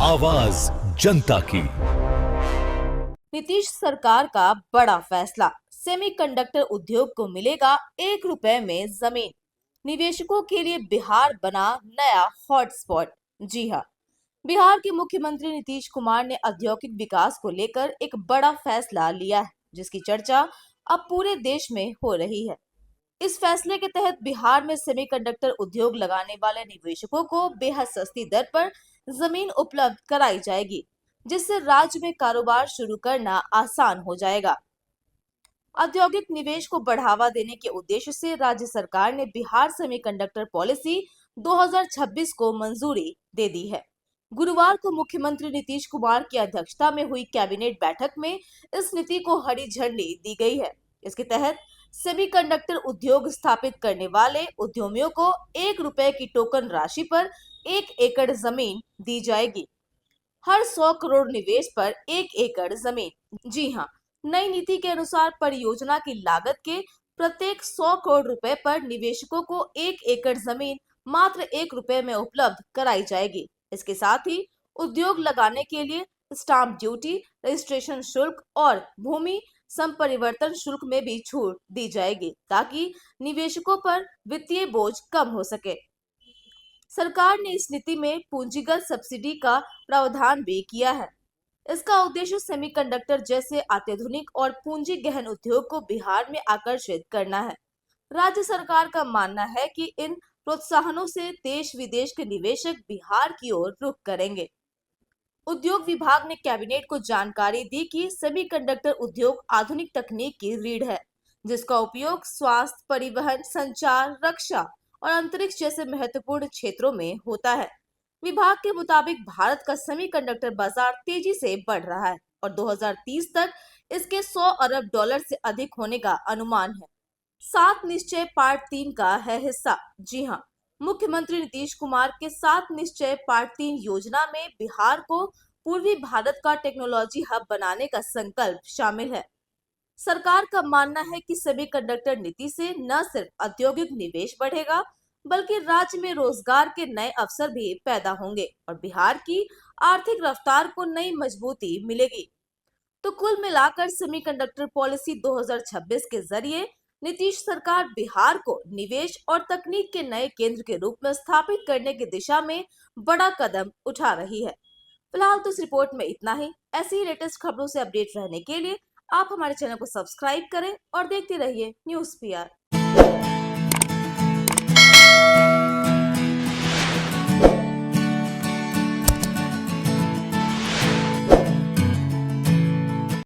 आवाज जनता की। नीतीश सरकार का बड़ा फैसला, सेमीकंडक्टर उद्योग को मिलेगा 1 रुपए में जमीन। निवेशकों के लिए बिहार बना नया हॉटस्पॉट। जी हाँ, बिहार के मुख्यमंत्री नीतीश कुमार ने औद्योगिक विकास को लेकर एक बड़ा फैसला लिया है, जिसकी चर्चा अब पूरे देश में हो रही है। इस फैसले के तहत बिहार में सेमीकंडक्टर उद्योग लगाने वाले निवेशकों को बेहद सस्ती दर पर जमीन उपलब्ध कराई जाएगी, जिससे राज्य में कारोबार शुरू करना आसान हो जाएगा। औद्योगिक निवेश को बढ़ावा देने के उद्देश्य से राज्य सरकार ने बिहार सेमीकंडक्टर पॉलिसी 2026 को मंजूरी दे दी है। गुरुवार को मुख्यमंत्री नीतीश कुमार की अध्यक्षता में हुई कैबिनेट बैठक में इस नीति को हरी झंडी दी गई है। इसके तहत सेमीकंडक्टर उद्योग स्थापित करने वाले उद्यमियों को 1 रुपए की टोकन राशि पर 1 एकड़ जमीन दी जाएगी। हर 100 करोड़ निवेश पर 1 एकड़ जमीन। जी हाँ, नई नीति के अनुसार परियोजना की लागत के प्रत्येक 100 करोड़ रुपए पर निवेशकों को 1 एकड़ जमीन मात्र 1 रुपए में उपलब्ध कराई जाएगी। इसके साथ ही उद्योग लगाने के लिए स्टाम्प ड्यूटी, रजिस्ट्रेशन शुल्क और भूमि संपरिवर्तन शुल्क में भी छूट दी जाएगी, ताकि निवेशकों पर वित्तीय बोझ कम हो सके। सरकार ने इस नीति में पूंजीगत सब्सिडी का प्रावधान भी किया है। इसका उद्देश्य सेमीकंडक्टर जैसे अत्याधुनिक और पूंजी गहन उद्योग को बिहार में आकर्षित करना है। राज्य सरकार का मानना है कि इन प्रोत्साहनों से देश विदेश के निवेशक बिहार की ओर रुख करेंगे। उद्योग विभाग ने कैबिनेट को जानकारी दी कि सेमीकंडक्टर उद्योग आधुनिक तकनीक की रीढ़ है, जिसका उपयोग स्वास्थ्य, परिवहन, संचार, रक्षा और अंतरिक्ष जैसे महत्वपूर्ण क्षेत्रों में होता है। विभाग के मुताबिक भारत का सेमीकंडक्टर बाजार तेजी से बढ़ रहा है और 2030 तक इसके 100 अरब डॉलर से अधिक होने का अनुमान है। 7 निश्चय पार्ट 3 का है हिस्सा। जी हाँ, मुख्यमंत्री नीतीश कुमार के 7 निश्चय पार्ट 3 योजना में बिहार को पूर्वी भारत का टेक्नोलॉजी हब बनाने का संकल्प शामिल है। सरकार का मानना है कि सेमीकंडक्टर नीति से न सिर्फ औद्योगिक निवेश बढ़ेगा, बल्कि राज्य में रोजगार के नए अवसर भी पैदा होंगे और बिहार की आर्थिक रफ्तार को नई मजबूती मिलेगी। तो कुल मिलाकर सेमीकंडक्टर पॉलिसी 2026 के जरिए नीतीश सरकार बिहार को निवेश और तकनीक के नए केंद्र के रूप में स्थापित करने की दिशा में बड़ा कदम उठा रही है। फिलहाल तो इस रिपोर्ट में इतना ही। ऐसी ही लेटेस्ट खबरों से अपडेट रहने के लिए आप हमारे चैनल को सब्सक्राइब करें और देखते रहिए न्यूज़ पीआर।